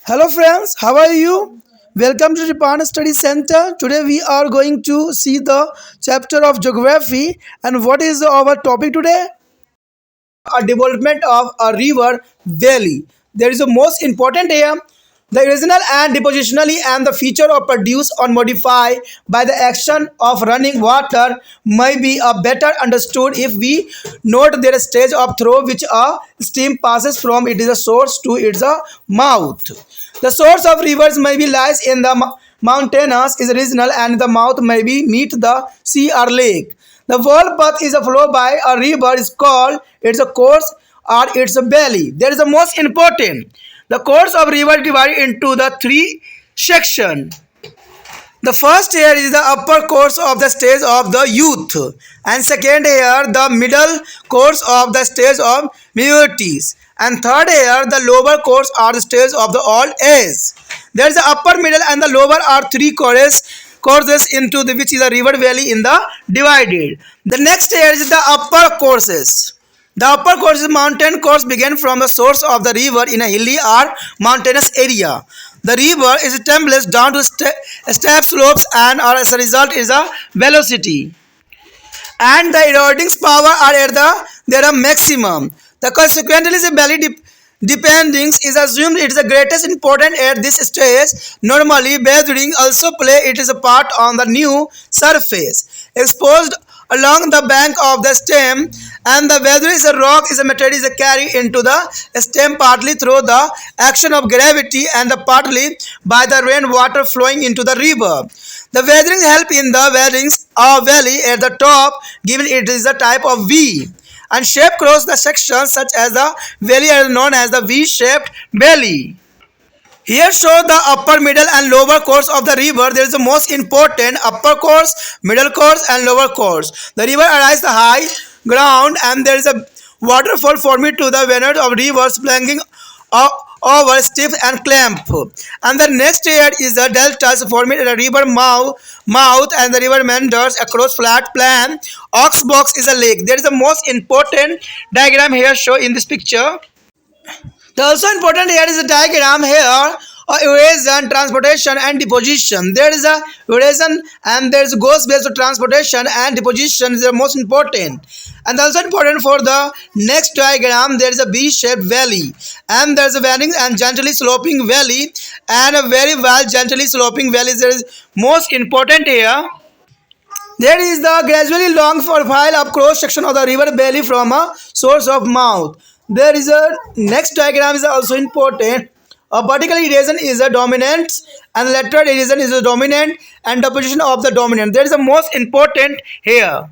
Hello friends, how are you? Welcome to Japan Study Center. Today we are going to see the chapter of geography, and what is our topic today? A development of a river valley. There is a most important here. The original and depositionally and the feature of produce or modify by the action of running water may be better understood if we note their stage of through which a stream passes from its source to its mouth. The source of rivers may be lies in the mountainous is regional and the mouth may be meet the sea or lake. The whole path is a flow by a river is called its a course or its a valley. There is the most important. The course of river divided into the three section. The first here is the upper course of the stage of the youth, and second here the middle course of the stage of minorities, and third here the lower course or the stage of the old age. There is the upper, middle, and the lower are three courses into the which is the river valley in the divided. The next here is the upper courses. The upper course is mountain course begin from the source of the river in a hilly or mountainous area. The river is tumbles down to steep slopes and as a result is a velocity. And the eroding power are at their maximum. The consequently the valley depending is assumed it is the greatest important at this stage. Normally, weathering also play it is a part on the new surface exposed along the bank of the stem, and the weather is a rock is a material is carried into the stem partly through the action of gravity and the partly by the rainwater flowing into the river. The weathering help in the weatherings of valley at the top given it is a type of V, and shape cross the sections such as the valley are known as the V-shaped valley. Here show the upper, middle and lower course of the river. There is the most important upper course, middle course and lower course. The river arises the high ground and there is a waterfall formed to the veneer of rivers flanging over stiff and clamp. And the next here is the deltas formed in the river mouth and the river meanders across flat plain. Oxbox is a lake. There is the most important diagram here shown in this picture. The also important here is a diagram here. Erosion, transportation and deposition. There is a erosion and there is goes based transportation and deposition is the most important. And also important for the next diagram there is a V-shaped valley and there is a varying and gently sloping valley and a very well gently sloping valley. There is most important here. There is the gradually long profile of cross section of the river valley from a source of mouth. There is a next diagram is also important. A vertical erosion is a dominant and lateral erosion is a dominant and the position of the dominant. There is a most important here.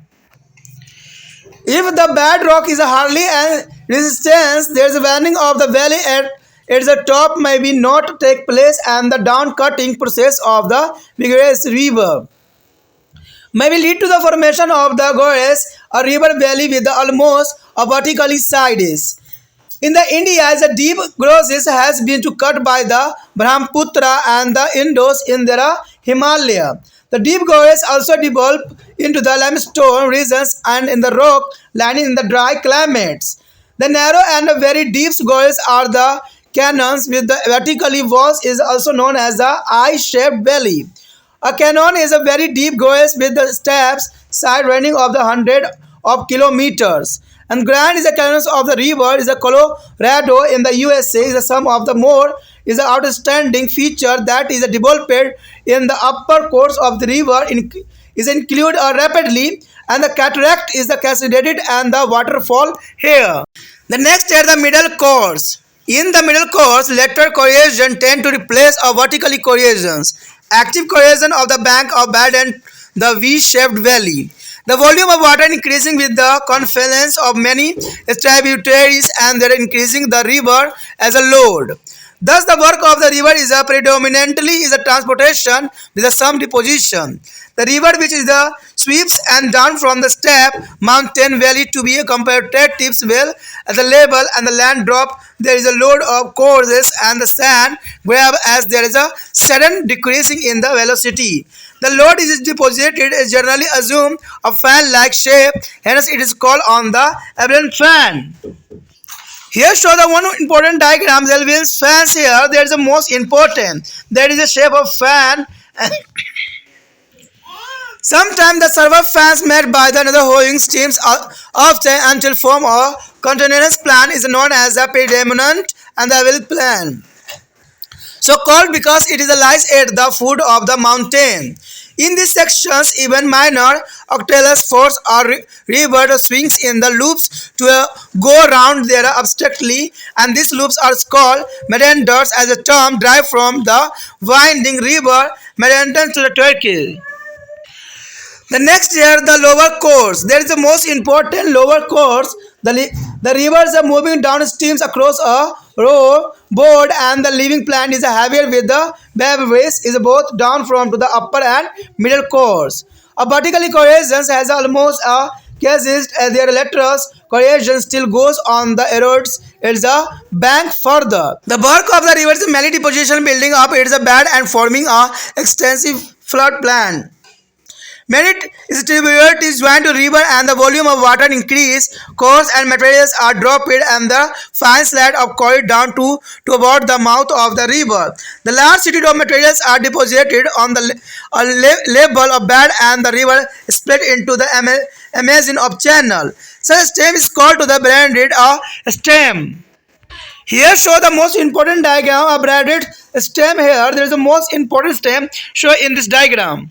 If the bad rock is a hardly and resistance, there is a warning of the valley at its top may be not take place and the down cutting process of the vigorous river may lead to the formation of the gorge, a river valley with the almost a vertically sides. In the India, the deep gorges has been to cut by the Brahmaputra and the Indus in their Himalaya. The deep gorges also develop into the limestone regions and in the rock lining in the dry climates. The narrow and very deep gorges are the canyons with the vertically walls is also known as the I-shaped valley. A canyon is a very deep gorge with the steps side running of the hundred of kilometers. And grand is the canyons of the river is the Colorado in the USA is the some of the more is an outstanding feature that is developed in the upper course of the river is included rapidly and the cataract is the cascaded and the waterfall here. The next is the middle course. In the middle course, lateral corrosion tend to replace a vertically corrosions. Active corrosion of the bank of bed and the V-shaped valley. The volume of water increasing with the confluence of many tributaries and they are increasing the river as a load. Thus, the work of the river is predominantly is a transportation with some deposition. The river which is the sweeps and down from the steep mountain valley to be a comparative well at the level and the land drop. There is a load of courses and the sand grab as there is a sudden decreasing in the velocity. The load is deposited is generally assumed a fan-like shape, hence it is called on the Abraham fan. Here show the one important diagram. There will fans here. There is the most important. There is a shape of fan. Sometimes the server fans made by the another holding streams often until form a continuous plan is known as the predominant and the will plan. So called because it is lies at the foot of the mountain. In these sections, even minor octavius force or revert swings in the loops to go round there abstractly, and these loops are called meanders as a term derived from the winding river meanders to the Turkey. The next here, the lower course. There is the most important lower course. The rivers are moving downstreams across a road board, and the living plant is heavier with the waves is both down from to the upper and middle course. A vertical corrosion has almost a cases their lateral corrosion still goes on the erodes. It's a bank further. The bulk of the river is mainly deposition building up. It's a bed and forming a extensive flood plain. When its tributary is joined to river and the volume of water increase, coarse and materials are dropped and the fine slab of coil down to about the mouth of the river. The large city of materials are deposited on the level of bed and the river split into the amazon of channel. Such stem is called to the branded a stem. Here show the most important diagram of branded stem. Here there is the most important stem shown in this diagram.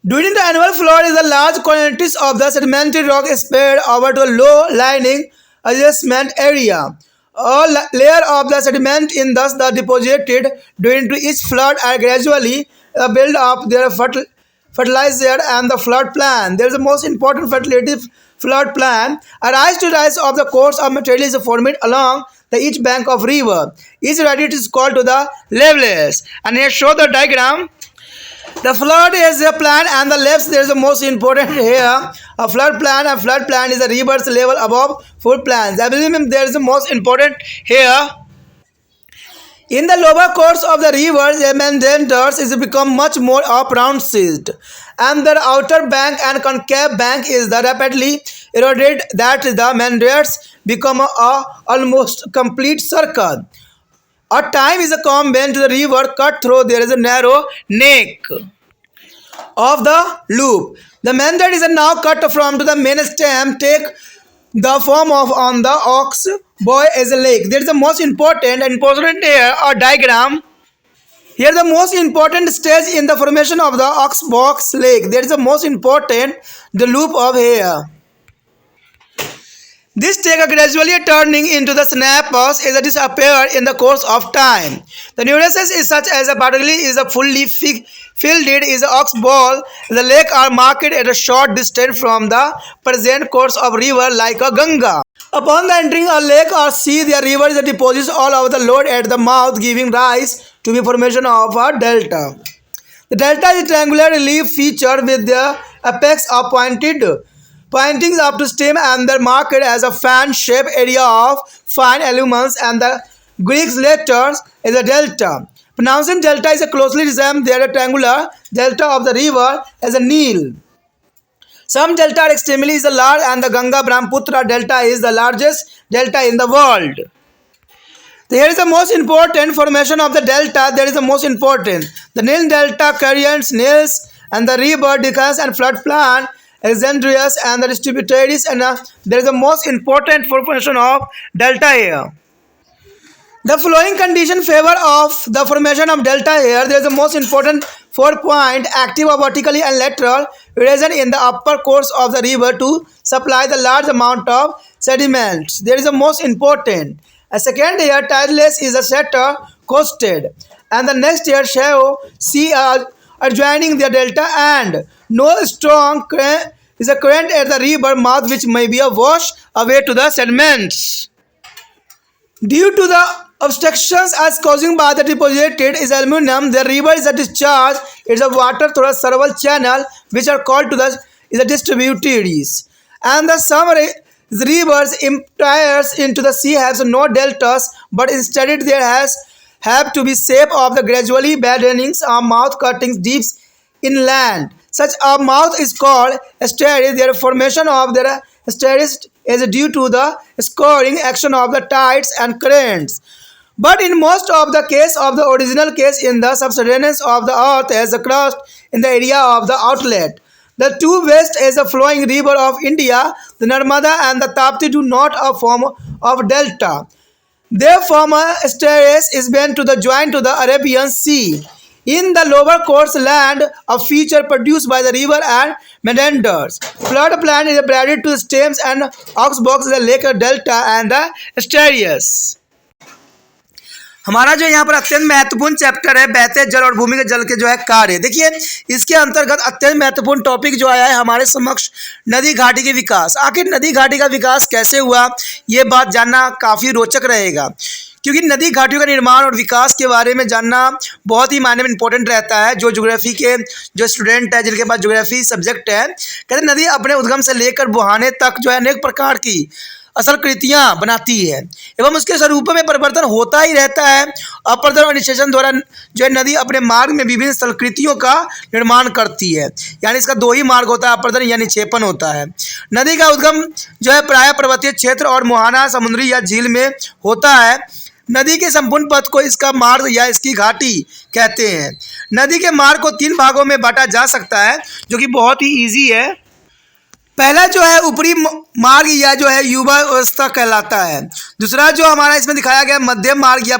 During the annual flood, is the large quantities of the sedimentary rock spread over to a low-lying adjacent area. A layer of the sediment in thus the deposited during to each flood are gradually build up their fertilizer and the flood plan. There is the most important fertility flood plan. A rise to rise of the course of material is formed along the each bank of river. Each radius is called to the levels. And here show the diagram. The flood is a plan and the left there is the most important here. A flood plan is a river's level above full plans. I believe there is the most important here. In the lower course of the river, the meanders is become much more pronounced, and the outer bank and concave bank is the rapidly eroded that the meanders become a almost complete circle. A time is a come when to the river cut through there is a narrow neck of the loop. The meander is now cut from to the main stem take the form of on the ox boy as a lake. There is the most important here or diagram. Here the most important stage in the formation of the ox box lake. There is the most important the loop of hair. This take a gradually turning into the snappers is a disappear in the course of time. The neurosis is such as a particularly is a fully filled is a ox ball. The lake are marked at a short distance from the present course of river like a Ganga. Upon the entering a lake or sea, the river is deposits all over the load at the mouth, giving rise to the formation of a delta. The delta is a triangular relief feature with the apex of pointing up to stem and the marked as a fan-shaped area of fine elements and the Greek letters is a delta. Pronouncing delta is a closely resembles the triangular delta of the river as a Nile. Some delta are extremely is large and the Ganga Brahmaputra delta is the largest delta in the world. Here is the most important formation of the delta. There is the most important. The Nile delta carries Niles and the river Deccan and flood plain Alexandrias and the distributaries and there is the most important formation of delta here. The following condition favor of the formation of delta here. There is the most important 4-point active vertically and lateral erosion in the upper course of the river to supply the large amount of sediments. There is the most important. A second here tideless is a setter coasted and the next here shallow sea adjoining the delta and no strong current is a current at the river mouth which may be a wash away to the sediments. Due to the obstructions as causing by the deposited is aluminum, the river is a discharge. It's a water through a several channel which are called to the is a distributaries. And the some rivers empties into the sea has no deltas, but instead there have to be shape of the gradually widenings or mouth cuttings deep inland. Such a mouth is called estuary. Their formation of their estuaries is due to the scoring action of the tides and currents. But in most of the case of the original case in the subterranean of the earth as a crust in the area of the outlet. The two west is a flowing river of India, the Narmada and the Tapti do not a form of delta. Their former estuaries is bent to the joint to the Arabian Sea. In the lower course land, a feature produced by the river and meanders. Floodplain is added to the stems and oxbox the lake delta and the estuaries. हमारा जो यहाँ पर अत्यंत महत्वपूर्ण chapter है बहते जल और भूमिगत जल के जो है कार्य। देखिए इसके अंतर्गत अत्यंत महत्वपूर्ण टॉपिक जो आया है हमारे समक्ष नदी घाटी के विकास। आखिर नदी घाटी का विकास कैसे हुआ, ये बात जानना काफ़ी रोचक रहेगा, क्योंकि नदी घाटियों का निर्माण और विकास के बारे में जानना बहुत ही मायने में इंपॉर्टेंट रहता है। जो ज्योग्राफी के जो स्टूडेंट है जिनके पास ज्योग्राफी सब्जेक्ट है, कहते नदी अपने उद्गम से लेकर बुहाने तक जो है अनेक प्रकार की असल कृतियाँ बनाती है एवं उसके स्वरूप में परिवर्तन होता ही रहता है। अपर्दन और निषेचन द्वारा जो है नदी अपने मार्ग में विभिन्न स्थल कृतियों का निर्माण करती है, यानी इसका दो ही मार्ग होता है, अपर्दन या निक्षेपण होता है। नदी का उद्गम जो है प्रायः पर्वतीय क्षेत्र और मुहाना समुद्री या झील में होता है। नदी के संपूर्ण पथ को इसका मार्ग या इसकी घाटी कहते हैं। नदी के मार्ग को 3 भागों में बांटा जा सकता है, जो कि बहुत ही ईजी है। पहला जो है ऊपरी मार्ग या जो है युवा अवस्था कहलाता है। दूसरा जो हमारा इसमें दिखाया गया मध्यम मार्ग या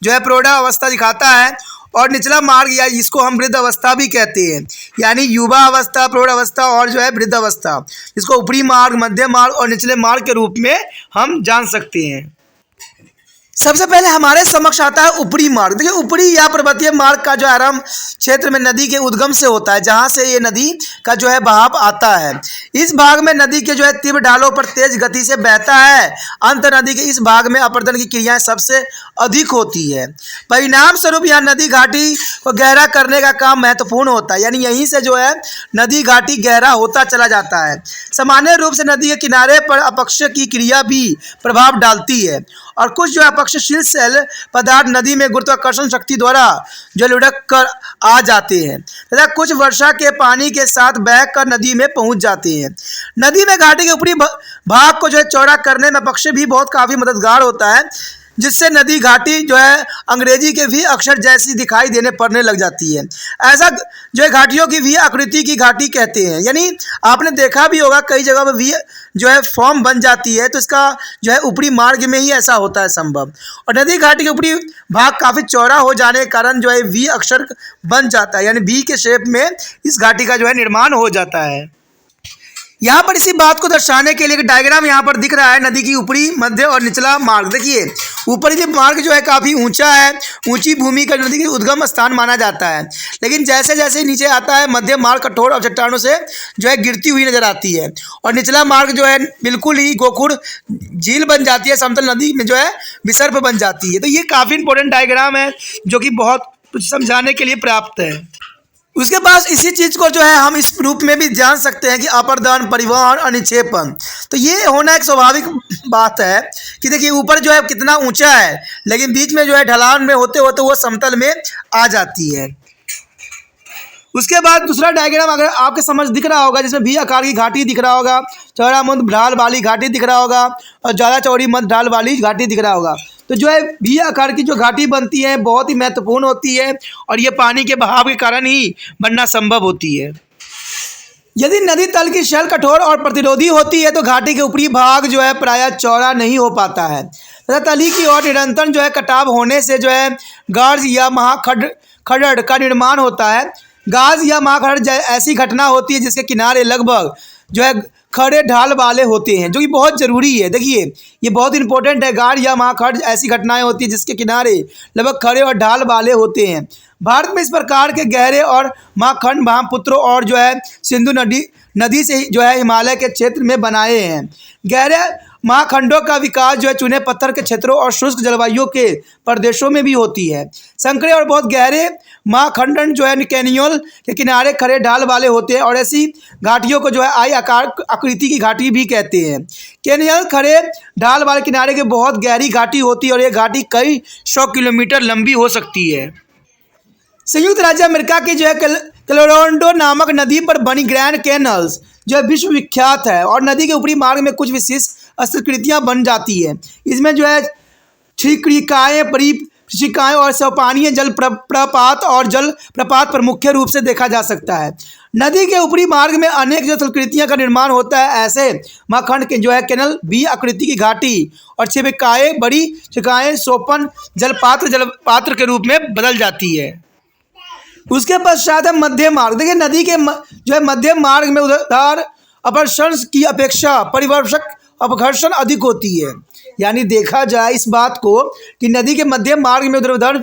जो है प्रौढ़ा अवस्था दिखाता है, और निचला मार्ग या इसको हम वृद्ध अवस्था भी कहते हैं, यानी युवा अवस्था, प्रौढ़ अवस्था और जो है वृद्ध अवस्था, इसको ऊपरी मार्ग, मध्यम मार्ग और निचले मार्ग के रूप में हम जान सकते हैं। सबसे पहले हमारे समक्ष आता है ऊपरी मार्ग। देखिए ऊपरी या पर्वतीय मार्ग का जो आरंभ क्षेत्र में नदी के उद्गम से होता है, जहाँ से ये नदी का जो है बहाव आता है। इस भाग में नदी के जो है तीव्र ढालों पर तेज गति से बहता है। अंत नदी के इस भाग में अपर्दन की क्रियाएं सबसे अधिक होती है। परिणाम स्वरूप यहाँ नदी घाटी को गहरा करने का काम महत्वपूर्ण होता है, यानी यहीं से जो है नदी घाटी गहरा होता चला जाता है। सामान्य रूप से नदी के किनारे पर अपक्ष की क्रिया भी प्रभाव डालती है, और कुछ जो अपक्षशील सेल पदार्थ नदी में गुरुत्वाकर्षण शक्ति द्वारा जो लुढ़क कर आ जाते हैं तथा कुछ वर्षा के पानी के साथ बह कर नदी में पहुंच जाते हैं। नदी में घाटी के ऊपरी भाग को जो है चौड़ा करने में अपक्ष भी बहुत काफ़ी मददगार होता है, जिससे नदी घाटी जो है अंग्रेजी के वी अक्षर जैसी दिखाई देने पड़ने लग जाती है। ऐसा जो है घाटियों की वी आकृति की घाटी कहते हैं, यानी आपने देखा भी होगा कई जगह पर वी जो है फॉर्म बन जाती है, तो इसका जो है ऊपरी मार्ग में ही ऐसा होता है संभव। और नदी घाटी के ऊपरी भाग काफ़ी चौड़ा हो जाने के कारण जो है वी अक्षर बन जाता है, यानी वी के शेप में इस घाटी का जो है निर्माण हो जाता है। यहाँ पर इसी बात को दर्शाने के लिए एक डायग्राम यहाँ पर दिख रहा है नदी की ऊपरी, मध्य और निचला मार्ग। देखिए ऊपरी जो मार्ग जो है काफ़ी ऊंचा है, ऊंची भूमि का नदी का उद्गम स्थान माना जाता है, लेकिन जैसे जैसे नीचे आता है मध्य मार्ग कठोर और चट्टानों से जो है गिरती हुई नजर आती है, और निचला मार्ग जो है बिल्कुल ही गोखुर झील बन जाती है, समतल नदी में जो है विसर्प बन जाती है। तो ये काफ़ी इंपॉर्टेंट डायग्राम है जो कि बहुत कुछ समझाने के लिए प्राप्त है। उसके पास इसी चीज़ को जो है हम इस रूप में भी जान सकते हैं कि अपर्दन, परिवहन और निक्षेपण। तो ये होना एक स्वाभाविक बात है कि देखिए ऊपर जो है कितना ऊंचा है, लेकिन बीच में जो है ढलान में होते होते वो समतल में आ जाती है। उसके बाद दूसरा डायग्राम अगर आपके समझ दिख रहा होगा, जिसमें भी आकार की घाटी दिख रहा होगा, चौड़ा मध्य ढाल वाली घाटी दिख रहा होगा और ज़्यादा चौड़ी मध्य ढाल वाली घाटी दिख रहा होगा। तो जो है भी आकार की जो घाटी बनती है बहुत ही महत्वपूर्ण होती है, और ये पानी के बहाव के कारण ही बनना संभव होती है। यदि नदी तल की शैल कठोर और प्रतिरोधी होती है तो घाटी के ऊपरी भाग जो है प्रायः चौड़ा नहीं हो पाता है तथा तली की ओर निरंतर जो है कटाव होने से जो है गार्ज या महाखड़ड़ का निर्माण होता है। गाज या महाखड़ड़ ऐसी घटना होती है जिसके किनारे लगभग जो है खड़े ढाल वाले होते हैं, जो कि बहुत ज़रूरी है। देखिए ये बहुत इंपॉर्टेंट है। गाढ़ या महाखड़ड़ ऐसी घटनाएं होती है जिसके किनारे लगभग खड़े और ढाल वाले होते हैं। भारत में इस प्रकार के गहरे और महाखंड ब्रह्मपुत्र और जो है सिंधु नदी से जो है हिमालय के क्षेत्र में बनाए हैं। गहरे महाखंडों का विकास जो है चूने पत्थर के क्षेत्रों और शुष्क जलवायु के प्रदेशों में भी होती है। संकरे और बहुत गहरे महाखंडन जो है कैनियोल के किनारे खड़े ढाल वाले होते हैं, और ऐसी घाटियों को जो है आई आकार आकृति की घाटी भी कहते हैं। कैनियल खड़े ढाल वाले किनारे की बहुत गहरी घाटी होती है, और ये घाटी कई 100 किलोमीटर लंबी हो सकती है। संयुक्त राज्य अमेरिका की जो है कोलोराडो नामक नदी पर बनी ग्रैंड कैनल्स जो है विश्व विख्यात है, और नदी के ऊपरी मार्ग में कुछ विशेष अस्थिकृतियाँ बन जाती है। इसमें जो है छिक्रिकाएँ, परिशिकाएँ और सोपानीय जल प्रपात और जल प्रपात पर मुख्य रूप से देखा जा सकता है। नदी के ऊपरी मार्ग में अनेक जलकृतियों का निर्माण होता है। ऐसे महाखंड के जो है कैनल बी आकृति की घाटी और छिक्रिकाएँ, बड़ी छिक्रिकाएँ सोपन जलपात्र के रूप में बदल जाती है। उसके पश्चात है मध्य मार्ग। देखिए नदी के जो है मध्य मार्ग में उधार अपघर्षण की अपेक्षा परिवर्षक अपघर्षण अधिक होती है। यानी देखा जाए इस बात को कि नदी के मध्य मार्ग में ऊर्ध्वाधर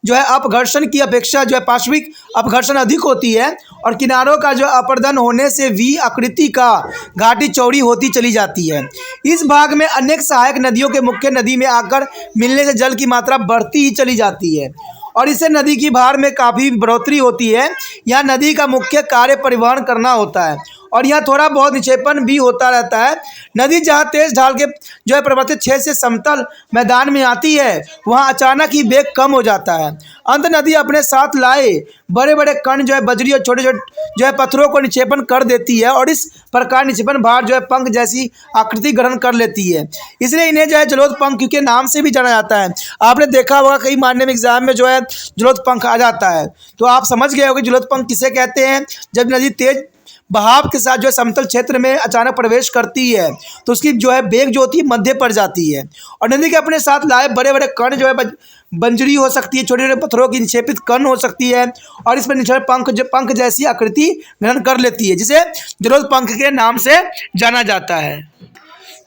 जो है अपघर्षण की अपेक्षा जो है पार्श्विक अपघर्षण अधिक होती है और किनारों का जो अपर्दन होने से वी आकृति का घाटी चौड़ी होती चली जाती है। इस भाग में अनेक सहायक नदियों के मुख्य नदी में आकर मिलने से जल की मात्रा बढ़ती ही चली जाती है और इससे नदी की भार में काफ़ी बढ़ोतरी होती है। यह नदी का मुख्य कार्य परिवहन करना होता है और यह थोड़ा बहुत निक्षेपण भी होता रहता है। नदी जहाँ तेज ढाल के जो है पर्वतीय क्षेत्र से समतल मैदान में आती है वहाँ अचानक ही वेग कम हो जाता है। अंत नदी अपने साथ लाए बड़े बड़े कण जो है बजरी और छोटे छोटे जो है पत्थरों को निक्षेपण कर देती है और इस प्रकार निक्षेपण भार जो है पंख जैसी आकृति ग्रहण कर लेती है। इसलिए इन्हें जो है जलोत्पंख के नाम से भी जाना जाता है। आपने देखा होगा कई माध्यमिक एग्जाम में जो है जलोत्पंख आ जाता है, तो आप समझ गए होंगे जलोत्पंख किसे कहते हैं। जब नदी तेज बहाव के साथ जो है समतल क्षेत्र में अचानक प्रवेश करती है तो उसकी जो है वेग जो होती है मध्य पड़ जाती है और नदी के अपने साथ लाए बड़े बड़े कण जो है बंजरी हो सकती है, छोटे छोटे पत्थरों की निक्षेपित कण हो सकती है और इस पर निक्षेप पंख जैसी आकृति ग्रहण कर लेती है, जिसे जलोत्पंख के नाम से जाना जाता है।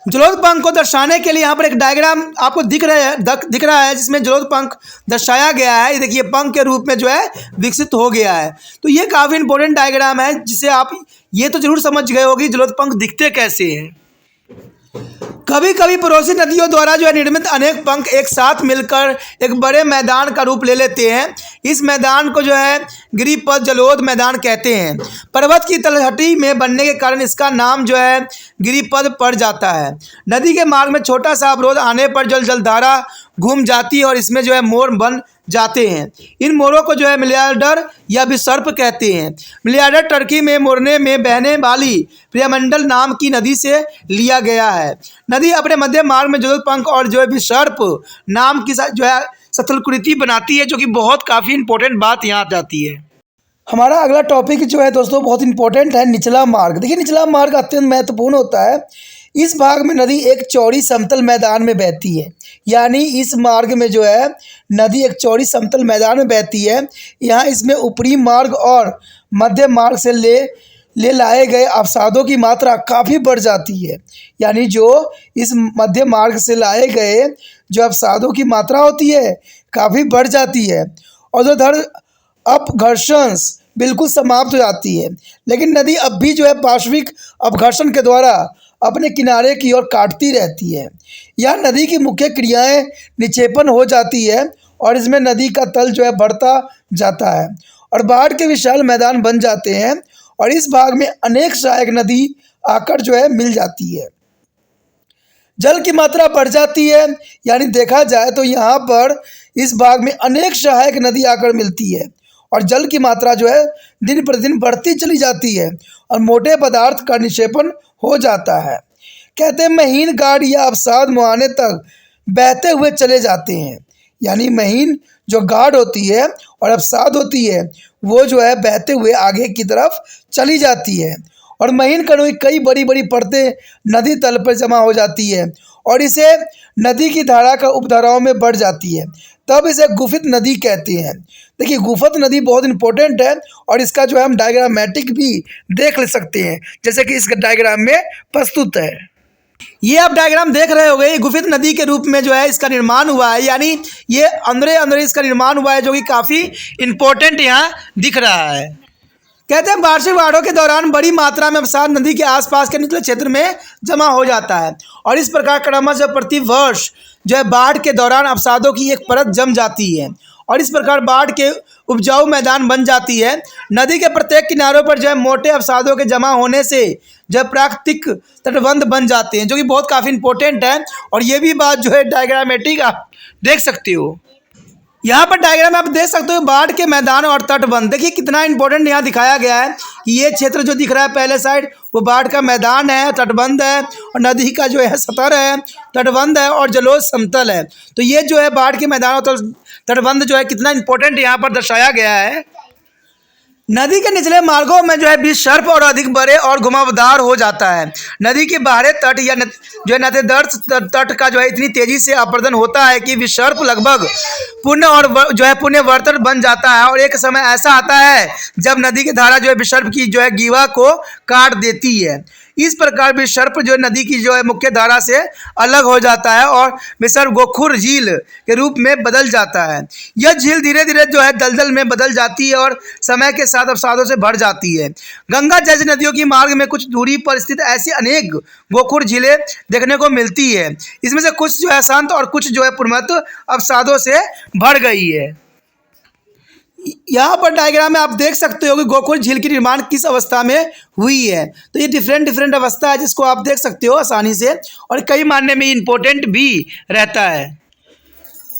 जलोत्पंख को दर्शाने के लिए यहाँ पर एक डायग्राम आपको दिख रहा है जिसमें जलोत्पंख दर्शाया गया है। ये देखिए पंख के रूप में जो है विकसित हो गया है। तो ये काफ़ी इंपॉर्टेंट डायग्राम है जिसे आप ये तो जरूर समझ गए होगी जलोत्पंख दिखते कैसे हैं। कभी कभी पड़ोसी नदियों द्वारा जो है निर्मित अनेक पंख एक साथ मिलकर एक बड़े मैदान का रूप ले लेते हैं। इस मैदान को जो है गिरिपथ जलोद मैदान कहते हैं। पर्वत की तलहटी में बनने के कारण इसका नाम जो है गिरिपथ पड़ जाता है। नदी के मार्ग में छोटा सा अवरोध आने पर जलधारा घूम जाती है और इसमें जो है मोर बन जाते हैं। इन मोरों को जो है मिलियार्डर या विसर्प कहते हैं। मिलियार्डर टर्की में मोरने में बहने वाली प्रियमंडल नाम की नदी से लिया गया है। नदी अपने मध्य मार्ग में जलोत्पंख और जो है विसर्प नाम की जो है सतलकृति बनाती है, जो कि बहुत काफ़ी इंपॉर्टेंट बात यहाँ जाती है। हमारा अगला टॉपिक जो है दोस्तों बहुत इंपॉर्टेंट है, निचला मार्ग। देखिए निचला मार्ग अत्यंत महत्वपूर्ण होता है। इस भाग में नदी एक चौड़ी समतल मैदान में बहती है। यानी इस मार्ग में जो है नदी एक चौड़ी समतल मैदान में बहती है। यहाँ इसमें ऊपरी मार्ग और मध्य मार्ग से ले लाए गए अवसादों की मात्रा काफ़ी बढ़ जाती है। यानी जो इस मध्य मार्ग से लाए गए जो अवसादों की मात्रा होती है काफ़ी बढ़ जाती है और जो अपघर्षण बिल्कुल समाप्त हो जाती है। लेकिन नदी अब भी जो है पार्श्विक अपघर्षण के द्वारा अपने किनारे की ओर काटती रहती है। यह नदी की मुख्य क्रियाएं निक्षेपण हो जाती है और इसमें नदी का तल जो है बढ़ता जाता है और बाढ़ के विशाल मैदान बन जाते हैं और इस भाग में अनेक सहायक नदी आकर जो है मिल जाती है। जल की मात्रा बढ़ जाती है। यानी देखा जाए तो यहाँ पर इस भाग में अनेक सहायक नदी आकर मिलती है और जल की मात्रा जो है दिन प्रतिदिन बढ़ती चली जाती है और मोटे पदार्थ का निक्षेपण हो जाता है। कहते हैं महीन गाढ़ या अवसाद मुहाने तक बहते हुए चले जाते हैं। यानी महीन जो गाढ़ होती है और अवसाद होती है वो जो है बहते हुए आगे की तरफ चली जाती है और महीन कणों की कई बड़ी बड़ी परतें नदी तल पर जमा हो जाती है और इसे नदी की धारा का उपधाराओं में बढ़ जाती है। तब इसे गुफित नदी कहते हैं। देखिए गुफत नदी बहुत इंपॉर्टेंट है और इसका जो है हम डायग्रामेटिक भी देख ले सकते हैं जैसे कि इस डायग्राम में प्रस्तुत है। ये आप डायग्राम देख रहे होंगे, ये गुफित नदी के रूप में जो है इसका निर्माण हुआ है। यानी ये अंदर इसका निर्माण हुआ है जो कि काफ़ी इम्पोर्टेंट यहाँ दिख रहा है। कहते हैं वार्षिक बाढ़ों के दौरान बड़ी मात्रा में अवसाद नदी के आसपास के निचले क्षेत्र में जमा हो जाता है और इस प्रकार क्रमशः प्रति वर्ष जो है बाढ़ के दौरान अवसादों की एक परत जम जाती है और इस प्रकार बाढ़ के उपजाऊ मैदान बन जाती है। नदी के प्रत्येक किनारों पर जो है मोटे अवसादों के जमा होने से जब प्राकृतिक तटबंध बन जाते हैं, जो कि बहुत काफ़ी इंपॉर्टेंट है और ये भी बात जो है डायग्रामेटिक आप देख सकते हो। यहाँ पर डायग्राम आप देख सकते हो बाढ़ के मैदान और तटबंध। देखिए कितना इंपॉर्टेंट यहाँ दिखाया गया है। कि ये क्षेत्र जो दिख रहा है पहले साइड वो बाढ़ का मैदान है, तटबंध है, और नदी का जो है सतर है, तटबंध है, और जलोढ़ समतल है। तो ये जो है बाढ़ के मैदान और तटबंध जो है कितना इंपॉर्टेंट यहाँ पर दर्शाया गया है। नदी के निचले मार्गों में जो है विसर्प और अधिक बड़े और घुमावदार हो जाता है। नदी के बाहरी तट या जो है नदीदर्श तट का जो है इतनी तेजी से अपर्दन होता है कि विसर्प लगभग पुण्य और जो है पुण्यवर्तन बन जाता है। और एक समय ऐसा आता है जब नदी की धारा जो है विसर्प की जो है गीवा को काट देती है। इस प्रकार विसर्प जो नदी की जो है मुख्य धारा से अलग हो जाता है और विसर्प गोखुर झील के रूप में बदल जाता है। यह झील धीरे धीरे जो है दलदल में बदल जाती है और समय के साथ अवसादों से भर जाती है। गंगा जैसी नदियों की मार्ग में कुछ दूरी पर स्थित ऐसी अनेक गोखुर झीलें देखने को मिलती है। इसमें से कुछ जो है शांत और कुछ जो है पुनः अवसादों से भर गई है। यहाँ पर डायग्राम में आप देख सकते हो कि गोखुर झील की निर्माण किस अवस्था में हुई है। तो ये डिफरेंट अवस्था है जिसको आप देख सकते हो आसानी से, और कई मानने में इम्पोर्टेंट भी रहता है।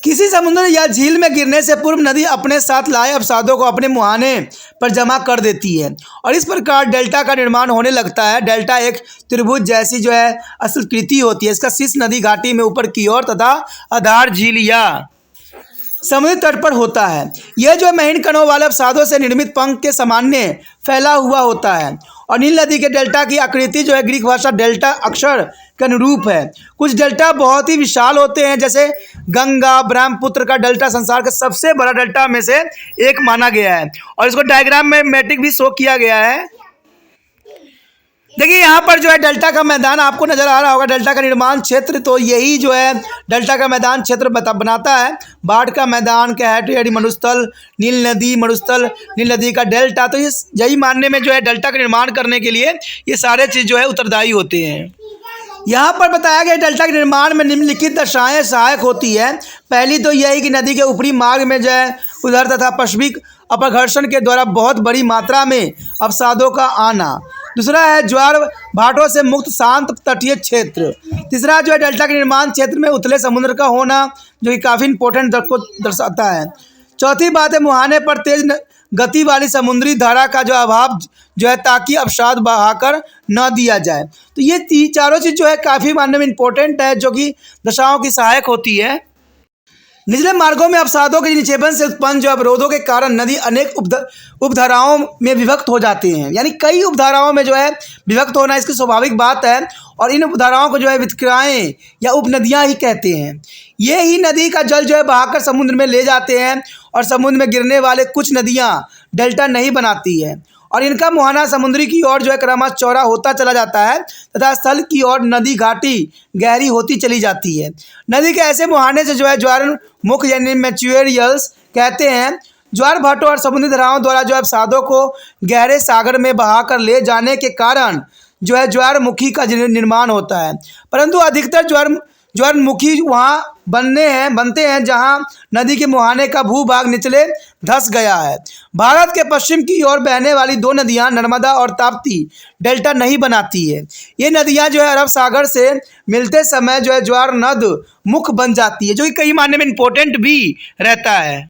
किसी समुद्र या झील में गिरने से पूर्व नदी अपने साथ लाए अवसादों को अपने मुहाने पर जमा कर देती है और इस प्रकार डेल्टा का निर्माण होने लगता है। डेल्टा एक त्रिभुज जैसी जो है आकृति होती है। इसका शीर्ष नदी घाटी में ऊपर की ओर तथा आधार झील या समुद्री तट पर होता है। यह जो महीन कणों वाले अवसादों से निर्मित पंख के सामान्य फैला हुआ होता है। और नील नदी के डेल्टा की आकृति जो है ग्रीक भाषा डेल्टा अक्षर के अनुरूप है। कुछ डेल्टा बहुत ही विशाल होते हैं, जैसे गंगा ब्रह्मपुत्र का डेल्टा संसार का सबसे बड़ा डेल्टा में से एक माना गया है और इसको डायग्राम में मैट्रिक भी शो किया गया है। देखिए यहाँ पर जो है डेल्टा का मैदान आपको नजर आ रहा होगा। डेल्टा का निर्माण क्षेत्र तो यही जो है डेल्टा का मैदान क्षेत्र बनाता है। बाढ़ का मैदान क्या है, यानी मरुस्थल, नील नदी मरुस्थल, नील नदी का डेल्टा। तो ये यही मानने में जो है डेल्टा का निर्माण करने के लिए ये सारे चीज़ जो है उत्तरदायी होते हैं। यहाँ पर बताया गया डेल्टा के निर्माण में निम्नलिखित दशाएं सहायक होती है। पहली तो यही कि नदी के ऊपरी मार्ग में जो है उधर तथा पश्चिमी अपघर्षण के द्वारा बहुत बड़ी मात्रा में अवसादों का आना। दूसरा है ज्वार भाटों से मुक्त शांत तटीय क्षेत्र। तीसरा जो है डेल्टा के निर्माण क्षेत्र में उथले समुद्र का होना, जो कि काफ़ी इंपॉर्टेंट को दर्शाता है। चौथी बात है मुहाने पर तेज गति वाली समुद्री धारा का जो अभाव जो है, ताकि अवसाद बहाकर न दिया जाए। तो ये चारों चीज़ जो है काफ़ी मानने में इम्पोर्टेंट है, जो कि दशाओं की सहायक होती है। निचले मार्गों में अवसादों के निक्षेपण से उत्पन्न जो अवरोधों के कारण नदी अनेक उपधाराओं में विभक्त हो जाते हैं। यानी कई उपधाराओं में जो है विभक्त होना इसकी स्वाभाविक बात है और इन उपधाराओं को जो है वितक्राएँ या उपनदियाँ ही कहते हैं। ये ही नदी का जल जो है बहाकर समुद्र में ले जाते हैं और समुद्र में गिरने वाले कुछ नदियाँ डेल्टा नहीं बनाती है और इनका मुहाना समुद्री की ओर जो है क्रमशः चौड़ा होता चला जाता है तथा स्थल की ओर नदी घाटी गहरी होती चली जाती है। नदी के ऐसे मुहाने से जो है ज्वार मुख यानी मैच्यूरियल्स कहते हैं। ज्वार भाटों और समुद्री धाराओं द्वारा जो है अवसादों को गहरे सागर में बहाकर ले जाने के कारण जो है ज्वारमुखी का निर्माण होता है, परंतु अधिकतर ज्वारमुखी वहाँ बनते हैं जहाँ नदी के मुहाने का भूभाग निचले धंस गया है। भारत के पश्चिम की ओर बहने वाली दो नदियाँ नर्मदा और ताप्ती डेल्टा नहीं बनाती है। ये नदियाँ जो है अरब सागर से मिलते समय जो है ज्वार नद मुख बन जाती है, जो कि कई मायने में इम्पोर्टेंट भी रहता है।